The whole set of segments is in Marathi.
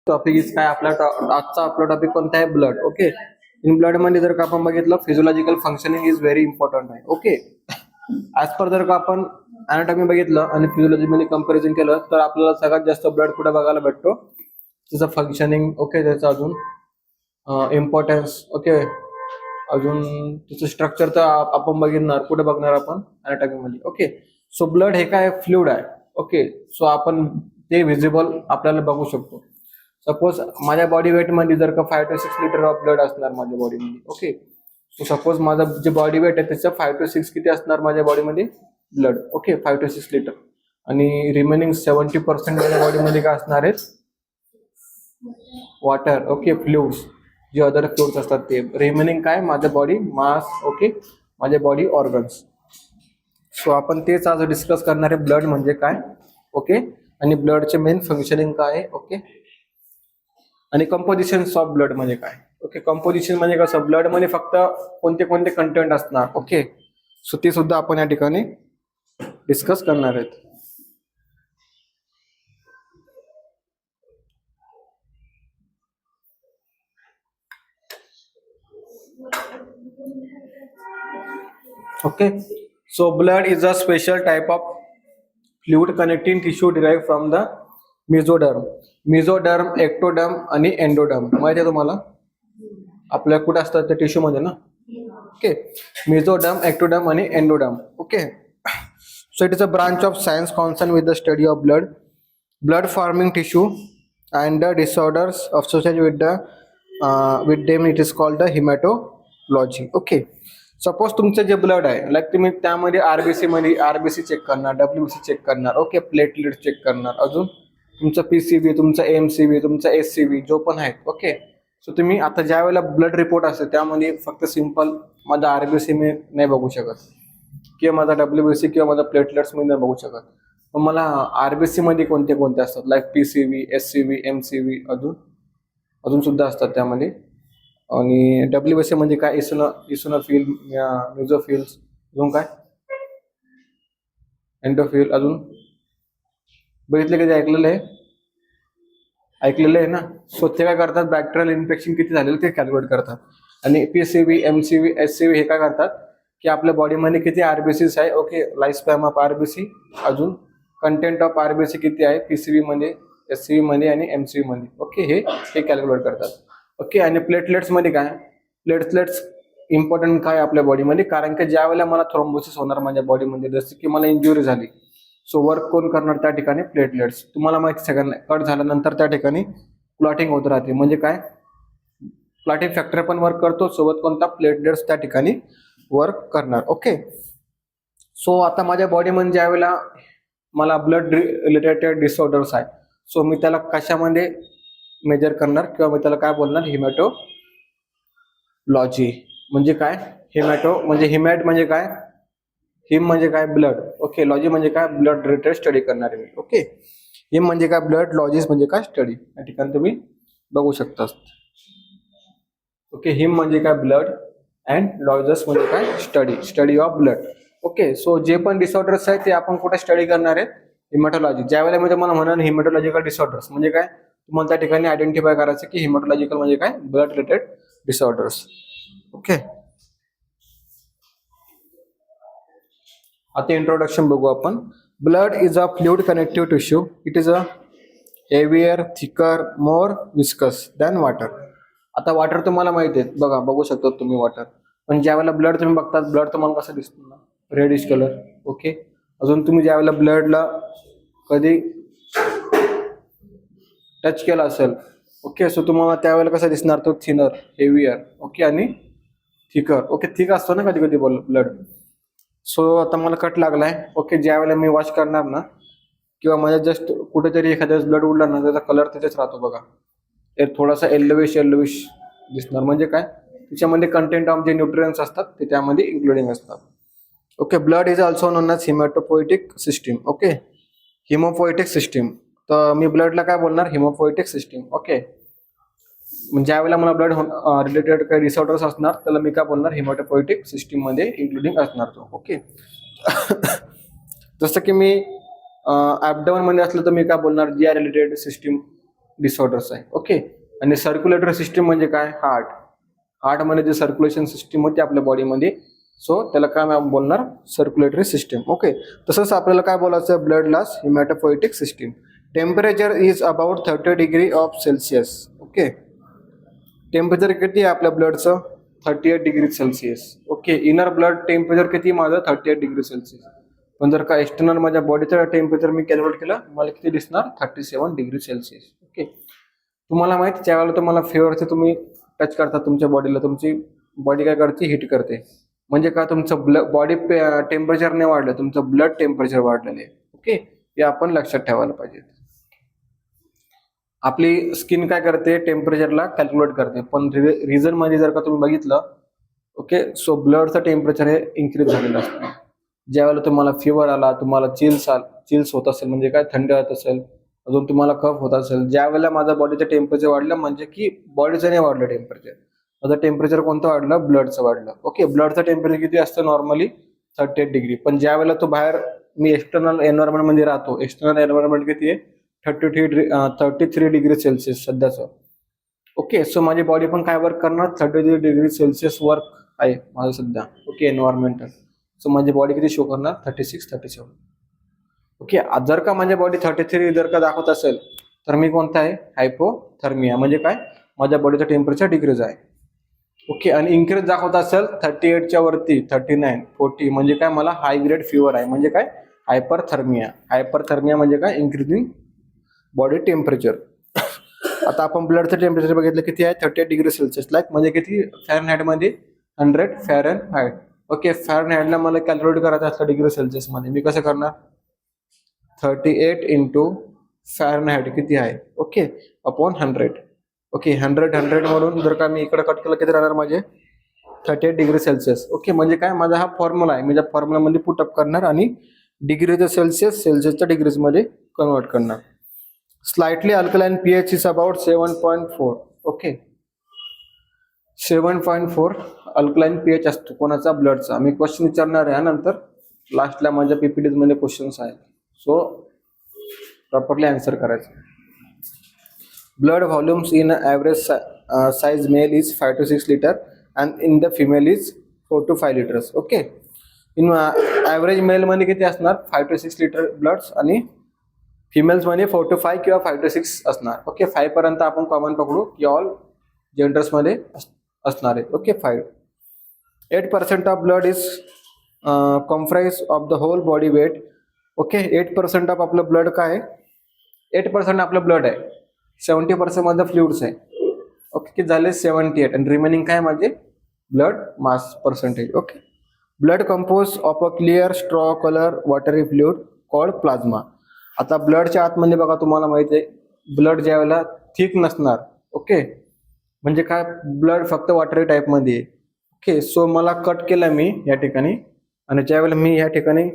टॉपिक इज काय आपला आजचा आपला टॉपिक कोणता आहे? ब्लड. ओके. इन ब्लड मध्ये जर का आपण बघितलं physiological functioning is very important आहे. ओके. ऍज पर जर का आपण अनाटॉमी बघितलं आणि फिजिओलॉजी मध्ये कंपॅरिझन केलं तर आपल्याला सगळ्यात जास्त ब्लड कुठे बघायला भेटतो? त्याचं फंक्शनिंग. ओके. त्याचं अजून इम्पॉर्टन्स. ओके. अजून त्याचं स्ट्रक्चर तर आपण बघणार कुठे बघणार आपण? अनाटॉमी मध्ये. ओके. सो ब्लड हे काय फ्लुइड आहे. ओके. सो आपण ते व्हिजिबल आपल्याला बघू शकतो. सपोज माझ्या बॉडी वेट मध्ये जर का 5 to 6 लिटर ऑफ ब्लड असणार माझ्या बॉडीमध्ये. ओके. सो सपोज माझं जे बॉडी वेट आहे त्याचं 5 to 6 किती असणार माझ्या बॉडीमध्ये? ब्लड. ओके. 5 to 6 litre. आणि रिमेनिंग 70% माझ्या बॉडीमध्ये काय असणार आहेत? वॉटर. ओके. फ्लुइड्स. जे अदर फ्लुइड्स असतात ते. रिमेनिंग काय? माझ्या बॉडी मास. ओके. माझ्या बॉडी ऑर्गन्स. सो आपण तेच आज डिस्कस करणार आहे. ब्लड म्हणजे काय? ओके. आणि ब्लडचे मेन फंक्शनिंग काय आहे? ओके. आणि कंपोजिशन ऑफ ब्लड म्हणजे काय? ओके. कंपोजिशन म्हणजे कसं? ब्लड मध्ये फक्त कोणते कोणते कंटेंट असणार? ओके. सो ते सुद्धा आपण या ठिकाणी डिस्कस करणार आहेत. Okay. So blood is a special type of fluid connecting tissue derive from the mesoderm. Mesoderm, ectoderm आणि एंडोडर्म माहिती आहे तुम्हाला? आपल्या कुठे असतात त्या टिश्यू मध्ये ना? ओके. मेसोडर्म, एक्टोडर्म आणि endoderm. Okay. So it is a branch of science concern with the study of blood, blood forming tissue and the disorders associated with them it is called the hematology. Okay. Suppose तुमचं जे ब्लड आहे लाईक तुम्ही त्यामध्ये आरबीसी मध्ये आरबीसी चेक करणार, डब्ल्यूबीसी चेक करणार. ओके. प्लेटलेट चेक करणार. अजून तुमचं पीसीबी, तुमचं एमसीबी, तुमचा एससीबी जो पण आहे. ओके. सो तुम्ही आता ज्या वेळेला ब्लड रिपोर्ट असते त्यामध्ये फक्त सिंपल माझा आरबीसी मी नाही बघू शकत किंवा माझा डब्ल्यूबीसी किंवा माझा प्लेटलेट्स मी नाही बघू शकत. मग मला आरबीसी मध्ये कोणते कोणते असतात? लाईक पीसीबी, एससीबी, एमसीबी अजून सुद्धा असतात त्यामध्ये. आणि डब्ल्यूबीसी म्हणजे काय? इसोनोफिल, म्युझोफिल्स, अजून काय? एंडोफिल. अजून बघितले कधी? ऐकलेलं आहे ना? सो ते काय करतात? बॅक्टेरियल इन्फेक्शन किती झालेलं ते कॅल्क्युलेट करतात. आणि पीसीबी, एमसीबी, एससीबी हे काय करतात की आपल्या बॉडीमध्ये किती आरबीसीस आहे. Okay. Life span of RBC, अजून कंटेंट ऑफ आरबीसी किती आहे पीसीबी मध्ये, एससीबी मध्ये आणि एमसीबी मध्ये. ओके. हे कॅल्क्युलेट करतात. ओके. आणि प्लेटलेट्स मध्ये काय? प्लेटलेट्स इम्पॉर्टंट काय आपल्या बॉडीमध्ये? कारण की ज्या वेळेला मला थ्रोम्बोसिस होणार माझ्या बॉडीमध्ये, जसं की मला इंजुरी झाली, सो वर्क कोण करणार त्या ठिकाणी? प्लेटलेट्स. तुम्हाला माहिती सगळ्यांना कट झाल्यानंतर त्या ठिकाणी क्लॉटिंग होत राहते. म्हणजे काय? क्लॉटिंग फॅक्टर पण वर्क करतो, सोबत कोणता? प्लेटलेट्स त्या ठिकाणी वर्क करणार. ओके. सो आता माझ्या बॉडीमध्ये ज्या वेळेला मला ब्लड रिलेटेड डिसऑर्डर्स आहे, सो मी त्याला कशामध्ये मेजर करणार किंवा मी त्याला काय बोलणार? हिमॅटोलॉजी. म्हणजे काय? हिमॅट म्हणजे काय? हिम म्हणजे काय? ब्लड. ओके. लॉजी म्हणजे काय? ब्लड रिलेटेड स्टडी करणार मी. ओके. हिम म्हणजे काय? ब्लड. लॉजीस म्हणजे काय? स्टडी. या ठिकाणी तुम्ही बघू शकता. ओके. हिम म्हणजे काय? ब्लड. अँड लॉजस म्हणजे काय? Study of blood. Okay. So जे पण डिसऑर्डर्स आहेत ते आपण कुठे स्टडी करणार आहेत? हिमॅटोलॉजी. ज्या वेळेला मी तुम्हाला म्हणून हिमॅटोलॉजिकल डिसऑर्डर्स म्हणजे काय तुम्हाला त्या ठिकाणी आयडेंटिफाय करायचं की हिमॅटोलॉजिकल म्हणजे काय? Blood related disorders. ओके. आता इंट्रोडक्शन बघू आपण. Blood is a fluid connective tissue. It is a heavier, thicker, more viscous than water. आता वॉटर तुम्हाला माहिती आहे, बघू शकता तुम्ही वॉटर. पण ज्या वेळेला ब्लड तुम्ही बघतात, ब्लड तुम्हाला कसं दिसतं ना? Reddish colour. ओके. अजून तुम्ही ज्या वेळेला ब्लडला कधी टच केला असेल, ओके, सो तुम्हाला त्यावेळेला कसं दिसणार? तो थिनर, हेवियर. ओके. आणि थिकर. ओके. थिक असतो ना कधी कधी ब्लड. सो आता मला कट लागलाय. ओके. ज्या वेळेला मी वॉश करणार ना किंवा माझ्या जस्ट कुठेतरी एखाद्या ब्लड उडला ना, त्याचा कलर तिथेच राहतो बघा. थोडासा येल्लोविश दिसणार. म्हणजे काय? त्याच्यामध्ये कंटेंट ऑफ जे न्यूट्रियन्स असतात ते त्यामध्ये इन्क्लुडिंग असतात. Okay. Blood is also known as haematopoietic system. Okay. Haemopoietic system. तर मी ब्लडला काय बोलणार? Haemopoietic system. ओके. ज्या वेळेला मला ब्लड रिलेटेड काही डिसऑर्डर्स असणार त्याला मी काय बोलणार? हिमॅटोपोएटिक सिस्टीम मध्ये इन्क्लुडिंग असणार तो. ओके. जसं की मी ॲबडोमेन मध्ये असलं तर मी काय बोलणार? जीआय रिलेटेड सिस्टीम डिसऑर्डर्स आहे. ओके. आणि सर्क्युलेटरी सिस्टीम म्हणजे काय? हार्टमध्ये जे सर्क्युलेशन सिस्टीम होती आपल्या बॉडीमध्ये, सो त्याला काय आपण बोलणार? Circulatory system. ओके. तसंच आपल्याला काय बोलायचं? ब्लडलाच haematopoietic system. Temperature is about 30 degree of Celsius. Okay. Temperature किती आहे आपल्या ब्लडचं? 38 degree Celsius. Okay. Inner blood temperature किती माझं? 38 डिग्री सेल्सिअस. पण जर का एक्सटर्नल माझ्या बॉडीचं टेम्परेचर मी कॅल्क्युलेट केलं, मला किती दिसणार? 37 डिग्री सेल्सिअस. ओके. तुम्हाला माहिती, ज्यावेळेला तुम्हाला फेवरचे तुम्ही टच करता तुमच्या बॉडीला, तुमची बॉडी काय करते? हीट करते. म्हणजे का? तुमचं बॉडी टेम्परेचर नाही वाढलं, तुमचं ब्लड टेम्परेचर वाढलेलं आहे. ओके. हे आपण लक्षात ठेवायला पाहिजे. आपली स्किन काय करते? टेम्परेचरला कॅल्क्युलेट करते. पण रिझन मध्ये जर का तुम्ही बघितलं, ओके, सो ब्लडचं टेम्परेचर हे इन्क्रीज झालेलं असतं. ज्यावेळेला तुम्हाला फिवर आला, तुम्हाला चिल्स होत असेल, म्हणजे काय? थंडी होत असेल, अजून तुम्हाला कफ होत असेल, ज्या वेळेला माझं बॉडीचं टेम्परेचर वाढलं, म्हणजे की बॉडीचं नाही वाढलं टेम्परेचर, माझं टेम्परेचर कोणतं वाढलं? ब्लडचं वाढलं. ओके. ब्लडचं टेम्परेचर किती असतं नॉर्मली? 38 डिग्री. पण ज्या वेळेला तो बाहेर मी एक्सटर्नल एन्व्हायरमेंट मध्ये राहतो, एक्सटर्नल एन्व्हायरमेंट किती आहे? 33 डिग्री सेल्सिअस सध्याचं. ओके. सो माझी बॉडी पण काय वर्क करणार? 33 डिग्री सेल्सिअस वर्क आहे माझं सध्या. ओके. एन्व्हायरमेंटल. सो माझी बॉडी किती शो करणार? 36, 37. ओके. जर का माझ्या बॉडी 33 जर का दाखवत असेल, तर मी कोणता आहे? हायपोथर्मिया. म्हणजे काय? माझ्या बॉडीचं टेम्परेचर डिक्रीज आहे. ओके. आणि इन्क्रीज दाखवत असेल 38च्या वरती, 39, 40, म्हणजे काय? मला हाय ग्रेड फिवर आहे. म्हणजे काय? हायपरथर्मिया. हायपरथर्मिया म्हणजे काय? Increasing body temperature. आता आपण ब्लडचं टेम्परेचर बघितलं किती आहे? 38 डिग्री सेल्सिअस. लाईक म्हणजे किती फॅरनहाईट मध्ये? 100 फॅरनहाईट. ओके. फॅरनहाईटला मला कॅल्क्युलेट करायचं असलं डिग्री सेल्सिअस मध्ये, मी कसं करणार? 38 इंटू फॅरनहाईट किती आहे? ओके. अपॉन 100. ओके. 100 म्हणून जर का मी इकडे कट केलं, किती राहणार माझे? 38 डिग्री सेल्सिअस. ओके. म्हणजे काय? माझा हा फॉर्म्युला आहे. मी त्या फॉर्म्युलामध्ये पुटअप करणार आणि डिग्रीचं सेल्सिअसच्या डिग्रीज मध्ये कन्वर्ट करणार. Slightly alkaline pH is about 7.4. Okay. 7.4 alkaline pH असतो कोणाचा? ब्लडचा. मी क्वेश्चन विचारणार आहे नंतर, लास्टला माझ्या पीपीटीज मध्ये क्वेश्चन्स आहेत, सो प्रॉपरली आन्सर करायचं. Blood volumes in average size male is 5 to 6 litre and in the female is 4 to 5 litres. Okay. In average मेलमध्ये किती असणार? 5 to 6 लिटर ब्लड्स, आणि फिमेल्स मध्ये 4 to 5 किंवा 5 to 6 असणार. ओके. 5 पर्यंत आपण कॉमन पकडू की ऑल जेंडर्स मध्ये असणार आहेत. Okay. 5. 8% of blood is comprise of the whole body weight. Okay. 8% of आपलं ब्लड काय आहे? 8% आपलं ब्लड आहे. 70% मध्ये फ्लुइड्स आहे. ओके. किती झाले? 78. आणि रिमेनिंग काय माझे? Blood mass percentage. Okay. Blood compose of a clear straw colour watery fluid called plasma. आता ब्लडच्या आतमध्ये बघा, तुम्हाला माहिती आहे, ब्लड ज्या वेळेला थिक नसणार, ओके, म्हणजे काय? ब्लड फक्त वॉटरी टाईप मध्ये आहे. ओके. सो मला कट केलं मी या ठिकाणी, आणि ज्या वेळेला मी या ठिकाणी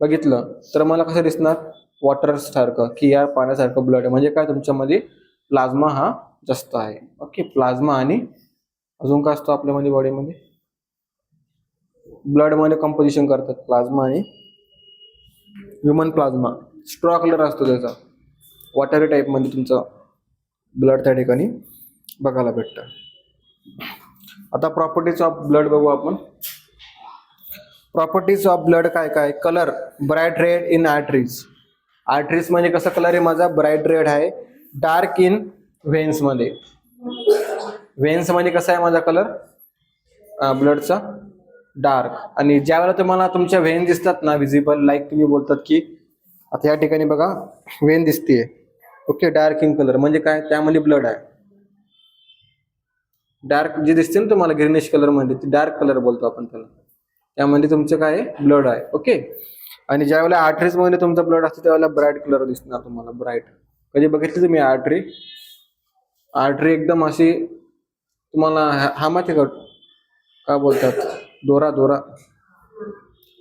बघितलं, तर मला कसं दिसणार? वॉटर सारखं, की या पाण्यासारखं ब्लड आहे. म्हणजे काय? तुमच्यामध्ये प्लाझ्मा हा जास्त आहे. ओके. प्लाझ्मा आणि अजून काय असतो आपल्यामध्ये बॉडीमध्ये? ब्लड मध्ये कंपोजिशन करतात प्लाझ्मा आणि ह्युमन प्लाझ्मा. स्ट्रॉ कलर असतो त्याचा, वॉटरी टाईप मध्ये तुमचं ब्लड त्या ठिकाणी बघायला भेटतं. आता प्रॉपर्टीज ऑफ ब्लड बघू आपण. प्रॉपर्टीज ऑफ ब्लड काय काय? Colour bright red in arteries. Arteries म्हणजे कसा कलर आहे माझा? ब्राईट रेड आहे. डार्क इन व्हेन्स मध्ये. व्हेन्स मध्ये कसा आहे माझा कलर ब्लडचा? डार्क. आणि ज्या वेळेला तुम्हाला तुमच्या व्हेन दिसतात ना विजिबल, लाईक तुम्ही बोलतात की आता या ठिकाणी बघा व्हेन दिसतीये, ओके, डार्क इन कलर म्हणजे काय? त्यामध्ये ब्लड आहे. डार्क जी दिसते ना तुम्हाला ग्रीनिश कलर मध्ये, ती डार्क कलर बोलतो आपण त्याला. त्यामध्ये तुमचं काय आहे? ब्लड आहे. ओके. आणि ज्या वेळेला आर्टरीज मध्ये तुमचा ब्लड असतो त्यावेळेला ब्राईट कलर दिसणार तुम्हाला. ब्राईट कधी बघितली तुम्ही आर्टरी? आर्टरी एकदम अशी तुम्हाला हा माहिती का काय बोलतात? दोरा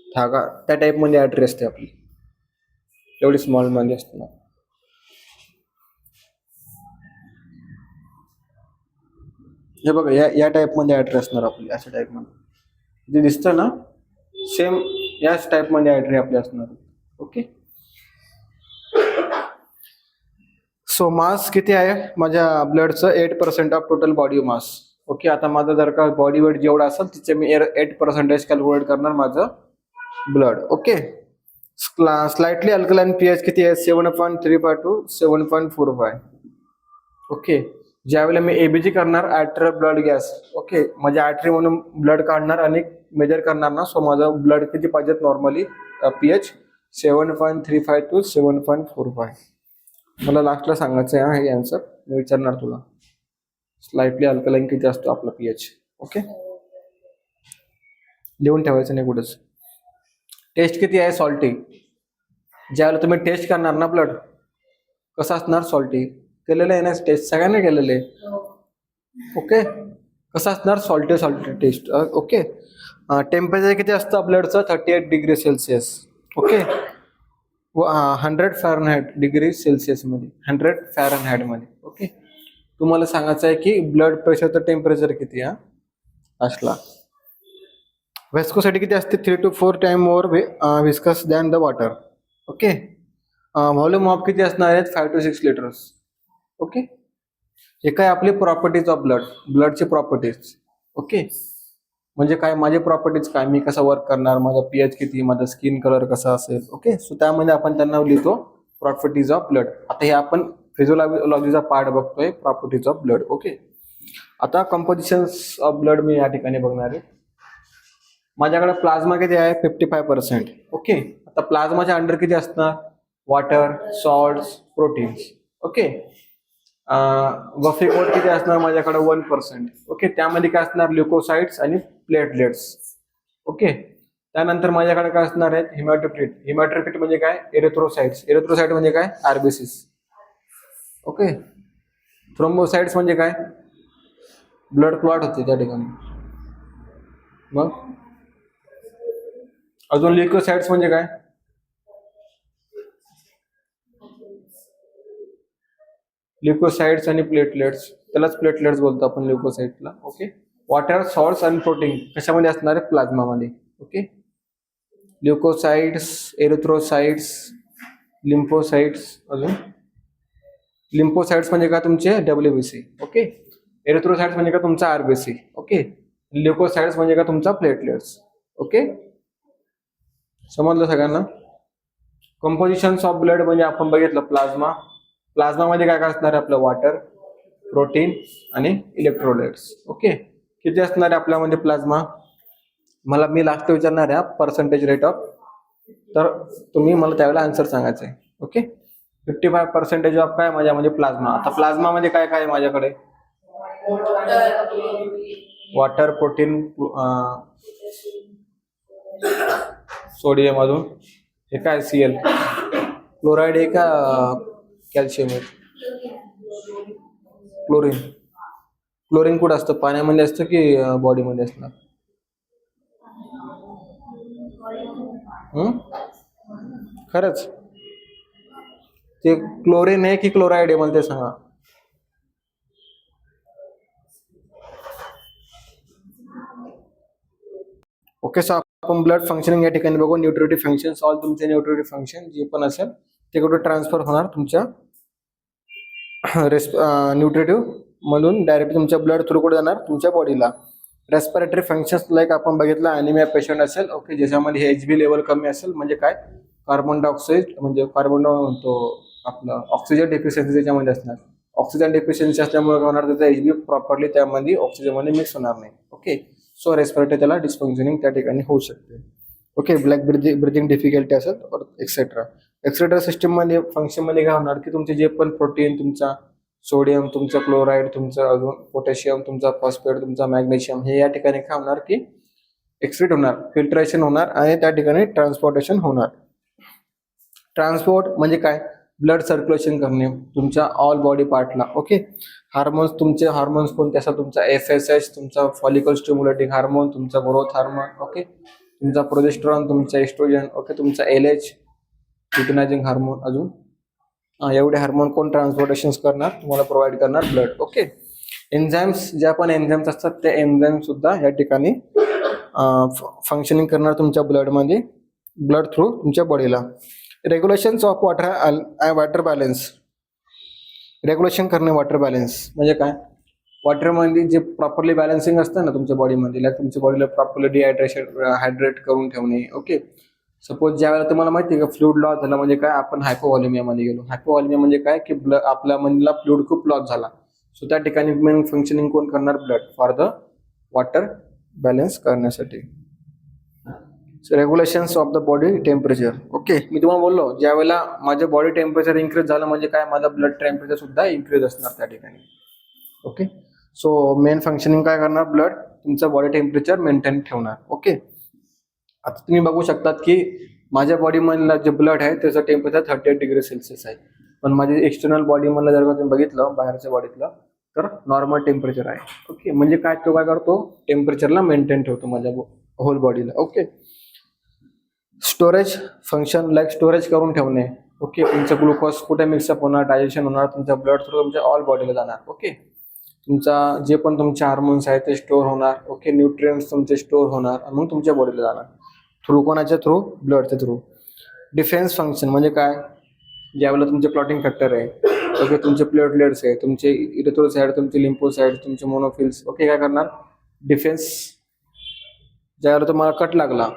धागा, त्या टाईप मध्ये आर्टरी असते आपली, एवढी स्मॉल मध्ये असते ना. हे बघा या टाईप मध्ये आर्टरी असणार आपली, अशा टाईप मध्ये जे दिसतं ना, सेम याच टाईप मध्ये आर्टरी आपली असणार. ओके. सो मास किती आहे माझ्या ब्लडचं 8% of total body mass. Okay, आता माझं जर का बॉडी वेट जेवढा असेल तिचे मी 8% कॅल्क्युलेट करणार माझं blood. Okay, slightly alkaline pH किती आहे 7.35 टू 7.45. ओके, ज्यावेळेला मी एबीजी करणार ॲट्रियल ब्लड गॅस. ओके, म्हणजे ॲट्री म्हणून ब्लड काढणार आणि मेजर करणार ना, सो माझं ब्लड किती पाहिजे नॉर्मली पीएच 7.35 टू 7.45. मला लास्टला सांगायचं आहे हे आन्सर, मी विचारणार तुला. स्लाइटली अल्कलाइन किती असतो आपला पीएच. ओके, लिहून ठेवायचं नाही कुठंच. टेस्ट किती आहे सॉल्टी. ज्यावेळेला तुम्ही टेस्ट करणार ना ब्लड कसं असणार सॉल्टी. केलेलं आहे ना टेस्ट, सगळ्यांनी केलेलं आहे. ओके, कसं असणार सॉल्टी टेस्ट. ओके, टेम्परेचर किती असतं ब्लडचं 38 degree Celsius. Okay, 100 fahrenheit degree सेल्सिअसमध्ये, 100 फॅरनहाइटमध्ये. ओके, तुम्हाला सांगायचं आहे की ब्लड प्रेशरचं टेम्परेचर किती असला. व्हिस्कोसिटी किती असते 3 to 4 time more viscous than the water. Okay, volume of किती असणार आहेत 5 to 6 लिटर्स. ओके, हे काय आपली प्रॉपर्टीज ऑफ ब्लडची प्रॉपर्टीज. ओके, म्हणजे काय माझे प्रॉपर्टीज काय, मी कसं वर्क करणार, माझा पीएच किती, माझा स्किन कलर कसा असेल. ओके, सो त्यामध्ये आपण त्यांना लिहितो प्रॉपर्टीज ऑफ ब्लड. आता हे आपण फिजिओलॉजीचा पार्ट बघतोय प्रॉपर्टीज ऑफ ब्लड. ओके, आता कंपोजिशन्स ऑफ ब्लड मी या ठिकाणी बघणार आहे. माझ्याकडे प्लाझ्मा किती आहे 55%. ओके, आता प्लाझ्माच्या अंडर किती असणार वॉटर, सॉल्ट्स, प्रोटीन्स. ओके, वफिकोट किती असणार माझ्याकडे 1%. ओके, त्यामध्ये काय असणार ल्युकोसाइट्स आणि प्लेटलेट्स. ओके, त्यानंतर माझ्याकडे काय असणार आहेत हिमॅटोक्रिट म्हणजे काय एरिथ्रोसाइट म्हणजे काय आरबीसीस. ओके, थ्रोम्बोसाइट्स म्हणजे काय ब्लड क्लॉट होते त्या ठिकाणी. मग अजून ल्युकोसाइट्स म्हणजे काय ल्युकोसाइट्स आणि प्लेटलेट्स, त्यालाच प्लेटलेट्स बोलतो आपण ल्युकोसाइटला. ओके, वॉटर, सॉल्ट्स आणि प्रोटीन कशामध्ये असणार आहे प्लाझ्मामध्ये. Okay, leukocytes, erythrocytes, lymphocytes. अजून लिम्फोसाइट्स म्हणजे काय तुमचे डब्ल्यूबीसी. ओके, एरिथ्रोसाइट्स म्हणजे काय तुमचा आरबीसी. ओके, ल्युकोसाइट्स म्हणजे काय तुमचा प्लेटलेट्स. ओके, समजलं सगळ्यांना. कंपोजिशन्स ऑफ ब्लड म्हणजे आपण बघितलं प्लाझ्मामध्ये काय काय असणार आहे आपलं वॉटर, प्रोटीन आणि इलेक्ट्रोलाइट्स. ओके, किती असणार आहे आपल्यामध्ये प्लाझ्मा. मी लास्ट विचारणार आहे पर्सेंटेज रेट ऑफ, तर तुम्ही मला त्यावेळेला आन्सर सांगायचं आहे. ओके, 55% ऑफ काय माझ्यामध्ये प्लाझ्मा. आता प्लाझ्मामध्ये काय काय आहे माझ्याकडे वॉटर, प्रोटीन, सोडियम, अजून हे काय Cl, क्लोराईड आहे का कॅल्शियम आहे, क्लोरीन कुठं असतं पाण्यामध्ये असतं की बॉडीमध्ये असणार. खरंच ते क्लोरीन आहे की क्लोराईड आहे मला ते सांगा. ओके, सो आपण ब्लड फंक्शनिंग या ठिकाणी बघू. न्यूट्रिटिव्ह फंक्शन, ऑल तुमचे न्यूट्रिटिव्ह फंक्शन जे पण असेल ते कुठे ट्रान्सफर होणार तुमच्या न्यूट्रिटिव्ह मधून डायरेक्ट तुमच्या ब्लड थ्रू कुठे जाणार तुमच्या बॉडीला. रेस्पिरेटरी फंक्शन्स लाईक आपण बघितलं ॲनिमिया पेशंट असेल. ओके, ज्याच्यामध्ये HB लेवल कमी असेल म्हणजे काय कार्बन डायऑक्साईड म्हणजे म्हणतो आपलं ऑक्सिजन डेफिशियन्सी त्याच्यामध्ये असणार. ऑक्सिजन डेफिशियन्सी असल्यामुळे काय होणार त्याचा HB प्रॉपरली त्यामध्ये ऑक्सिजनमध्ये मिक्स होणार नाही. ओके, सो रेस्पिरेटरी त्याला डिस्फंक्शनिंग त्या ठिकाणी होऊ शकते. ओके, ब्लॅक ब्रिथिंग डिफिकल्टी असेल एक्सेट्रा. एक्सेट्रा सिस्टममध्ये फंक्शनमध्ये काय होणार की तुमचे जे पण प्रोटीन, तुमचा सोडियम, तुमचा क्लोराईड, तुमचा अजून पोटॅशियम, तुमचा फॉस्फेट, तुमचा मॅग्नेशियम हे या ठिकाणी काय होणार की एक्सक्रीट होणार, फिल्ट्रेशन होणार आणि त्या ठिकाणी ट्रान्सपोर्टेशन होणार. ट्रान्सपोर्ट म्हणजे काय ब्लड सर्क्युलेशन करणे तुमच्या ऑल बॉडी पार्टला. ओके, हार्मोन्स, तुमचे हार्मोन्स कोणते असतात तुमचा FSH, तुमचा फॉलिकल स्टिम्युलेटिंग हार्मोन, तुमचा ग्रोथ हार्मोन. ओके, तुमचा प्रोजेस्टेरॉन, तुमचा एस्ट्रोजन. ओके, तुमचा LH ल्युटिनायझिंग हार्मोन. अजून एवढे हार्मोन कोण ट्रान्सपोर्टेशन करणार तुम्हाला प्रोव्हाइड करणार ब्लड. ओके, एन्झाईम्स ज्या पण एन्झाईम्स असतात त्या एन्झाईम सुद्धा या ठिकाणी फंक्शनिंग करणार तुमच्या ब्लडमध्ये, ब्लड थ्रू तुमच्या बॉडीला. Regulations of water balance. Regulation करणे वॉटर बॅलन्स म्हणजे काय, वॉटरमध्ये जे प्रॉपरली बॅलन्सिंग असतं ना तुमच्या बॉडीमध्ये, लाईक तुमच्या बॉडीला प्रॉपरली हायड्रेट करून ठेवणे. ओके, सपोज ज्या वेळेला तुम्हाला माहिती आहे का फ्लूइड लॉस झाला म्हणजे काय, आपण हायपोव्हॉलेमियामध्ये गेलो. हायपोव्हॉलेमिया म्हणजे काय की आपल्या मधला फ्लूइड खूप लॉस झाला. सो त्या ठिकाणी मेन फंक्शनिंग कोण करणार, blood, for the water balance करण्यासाठी. Regulations of the body temperature. Okay, मी तुम्हाला बोललो ज्या वेळेला माझं बॉडी टेम्परेचर इन्क्रीज झालं म्हणजे काय, माझं ब्लड टेम्परेचर सुद्धा इन्क्रीज असणार त्या ठिकाणी. ओके, सो मेन फंक्शनिंग काय करणार, ब्लड तुमचं बॉडी टेम्परेचर मेंटेन ठेवणार. ओके, आता तुम्ही बघू शकतात की माझ्या बॉडीमधला जे ब्लड आहे त्याचं टेम्परेचर 38°C आहे, पण माझे एक्सटर्नल बॉडीमधलं जर का तुम्ही बघितलं बाहेरच्या बॉडीतलं तर नॉर्मल टेम्परेचर आहे. ओके, म्हणजे काय, तो काय करतो, टेम्परेचरला मेंटेन ठेवतो माझ्या होल बॉडीला. Okay, storage function, like storage करून ठेवणे. ओके, तुमचं ग्लुकोज कुठे मिक्सअप होणार, डायजेशन होणार, तुमच्या ब्लड थ्रू तुमच्या ऑल बॉडीला जाणार. ओके, तुमचा जे पण तुमचे हार्मोन्स आहेत ते स्टोअर होणार. ओके, न्यूट्रिएंट्स तुमचे स्टोअर होणार आणि मग तुमच्या बॉडीला जाणार थ्रू कोणाच्या थ्रू, ब्लडच्या थ्रू. डिफेन्स फंक्शन म्हणजे काय, ज्यावेळेला तुमचे क्लॉटिंग फॅक्टर आहे, ओके, तुमचे प्लेटलेट्स आहे, तुमचे इरिथ्रोसाइट, तुमचे लिम्फोसाइट, तुमचे मोनोफिल्स, ओके, काय करणार, डिफेन्स. ज्यावेळेला तुम्हाला कट लागला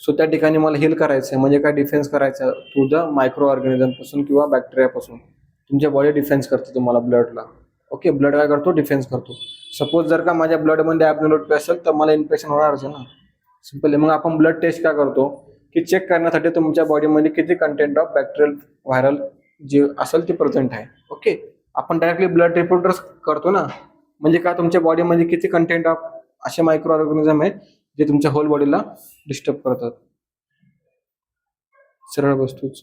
सो त्या ठिकाणी मला हील करायचं आहे म्हणजे काय, डिफेन्स करायचं थ्रू द मायक्रो ऑर्गॅनिझम पासून किंवा बॅक्टेरियापासून. तुमच्या बॉडी डिफेन्स करते तुम्हाला ब्लडला. ओके, ब्लड काय करतो, डिफेन्स करतो. सपोज जर का माझ्या ब्लडमध्ये ॲब्नॉर्मॅलिटी असेल तर मला इन्फेक्शन होणारच आहे ना, सिम्पली. मग आपण ब्लड टेस्ट काय करतो की चेक करण्यासाठी तुमच्या बॉडीमध्ये किती कंटेंट ऑफ बॅक्टेरियल व्हायरल जे असेल ते प्रेझेंट आहे. ओके, आपण डायरेक्टली ब्लड रिपोर्टर्स करतो ना, म्हणजे काय, तुमच्या बॉडीमध्ये किती कंटेंट ऑफ असे मायक्रो ऑर्गॅनिझम आहेत जे तुमच्या होल बॉडीला डिस्टर्ब करतात. सरळ वस्तूच.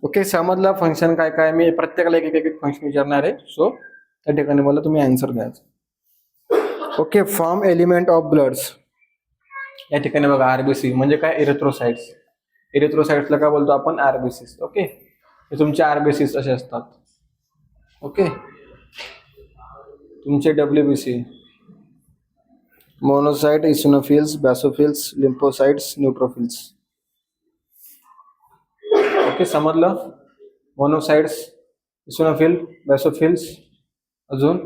ओके, समजलं फंक्शन काय काय, मी प्रत्येकाला एक एक फंक्शन विचारणार आहे. सो त्या ठिकाणी मला तुम्ही आन्सर द्यायचं. Okay, form element of bloods. या ठिकाणी बघा आरबीसी म्हणजे काय, इरिथ्रोसाइट्स. इरिथ्रोसाइट्सला काय बोलतो आपण, आरबीसीस. ओके, हे तुमचे आरबीसीस असे असतात. ओके, तुमचे WBC, monocyte, eosinophils, basophils, lymphocytes, neutrophils. Okay, समजलं, मोनोसाइट्स, इसिनोफिल, बॅसोफिल्स, अजून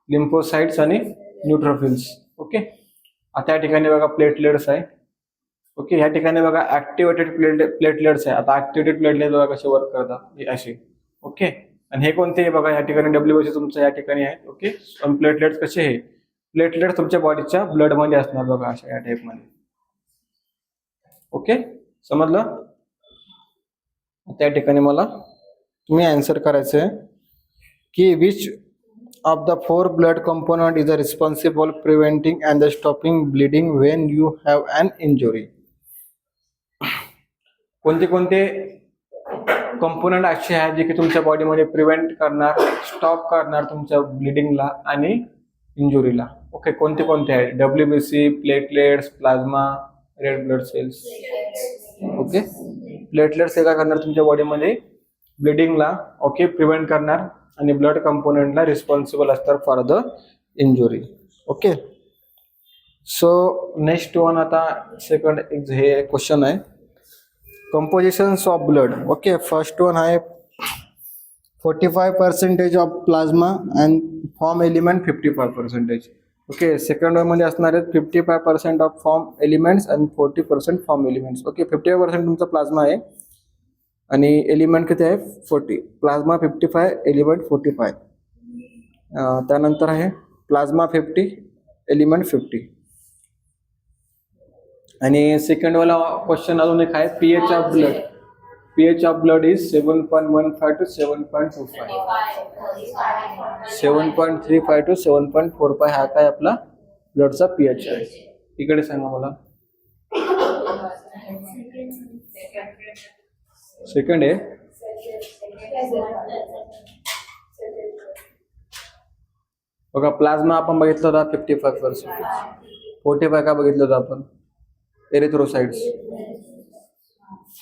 लिम्फोसाइट्स आणि न्यूट्रोफिल्स. ओके, आता या ठिकाणी बघा प्लेटलेट्स आहे. ओके, या ठिकाणी बघा ऍक्टिव्हेटेड प्लेटलेट्स आहे. आता ऍक्टिव्हेटेड प्लेटलेट्स बघा कसे वर्क करतात, असे. ओके, आणि हे कोणते बघा, या ठिकाणी डब्ल्यूबीसी तुमचं या ठिकाणी आहे. ओके, पण प्लेटलेट्स कसे आहे, प्लेटलेट्स तुमच्या बॉडीच्या ब्लड मध्ये असणार बघा, अशा या टाइप मध्ये. ओके, समजलं. त्या ठिकाणी मला तुम्ही आन्सर करायचं आहे की which of the 4 blood component is responsible preventing and the stopping bleeding when you have an injury. कोणते कोणते कंपोनंट असे आहेत जे की तुमच्या बॉडीमध्ये प्रिव्हेंट करणार, स्टॉप करणार तुमच्या ब्लिडिंगला आणि इंजुरीला. ओके, कोणते कोणते आहेत, WBC, platelets, plasma, red blood cells. Okay, platelets हे काय करणार तुमच्या बॉडीमध्ये ब्लिडिंगला, ओके, प्रिव्हेंट करणार आणि ब्लड कंपोनेंटला रिस्पॉन्सिबल असतात for the injury. Okay, so next one, आता सेकंड हे क्वेश्चन आहे, compositions of blood. Okay, first one आहे 45% of plasma and form element 55%. Okay, second one मध्ये असणार आहेत 55% ऑफ फॉर्म एलिमेंट्स आणि 40% फॉर्म एलिमेंट्स. ओके, 55% तुमचा प्लाझ्मा आहे आणि एलिमेंट किती आहे, 40. Plasma 55, element 45. त्यानंतर आहे प्लाझ्मा 50, एलिमेंट 50. आणि सेकंड वाला क्वेश्चन अजून एक आहे, pH of blood. pH of blood is 7.15 to 7.25. 7.35 to 7.45 हा काय आपला ब्लडचा pH आहे. इकडे सांगा मला. सेकंड आहे. बघा प्लाझ्मा आपण बघितलं होता 55%. 45 का बघितलं होतं आपण, एरिथ्रोसाइट्स.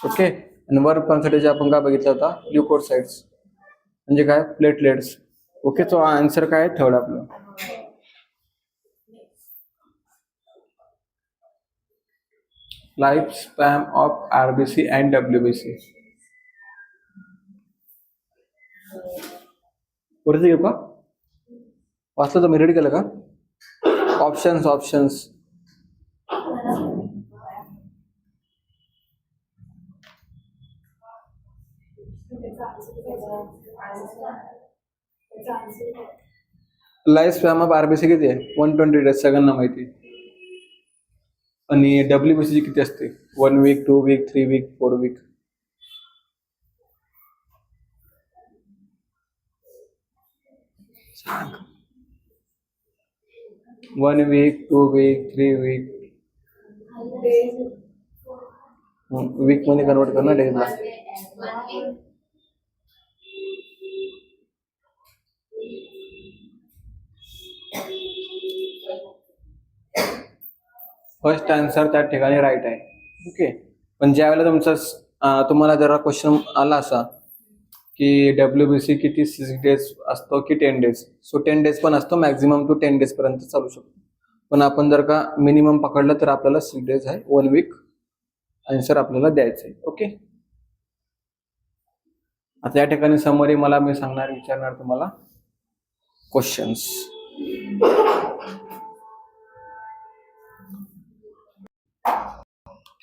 ओके, आणि 1% आपण काय बघितलं होता, ल्युकोसाइट्स म्हणजे काय, प्लेटलेट्स. ओके, तो आन्सर काय आहे, थर्ड आपलं. Life span of RBC and WBC. वरती घेऊ का? वाचलं तुम्ही? रेडी केलं का? Options options life spam of RBC किती आहे? 120 डेज, सगळ्यांना माहिती. आणि डब्ल्यूबीसी किती असते? 1 वीक, 2 वीक, 3 वीक, 4 वीक. सांग. 1 वीक, 2 वीक, 3 वीक. वीक मध्ये कन्वर्ट कर ना डेजला. फर्स्ट आन्सर त्या ठिकाणी राईट आहे. ओके. पण ज्यावेळेला तुम्हाला जरा क्वेश्चन आला असा की डब्ल्यूबीसी किती 6 डेज असतो की 10 डेज, सो 10 डेज पण असतो, मॅक्झिमम टू 10 डेज पर्यंत चालू शकतो. पण आपण जर का मिनिमम पकडलं तर आपल्याला 6 डेज आहे, 1 वीक आन्सर आपल्याला द्यायचं आहे. ओके. आता या ठिकाणी समरी मी विचारणार तुम्हाला क्वेश्चन्स.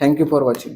Thank you for watching.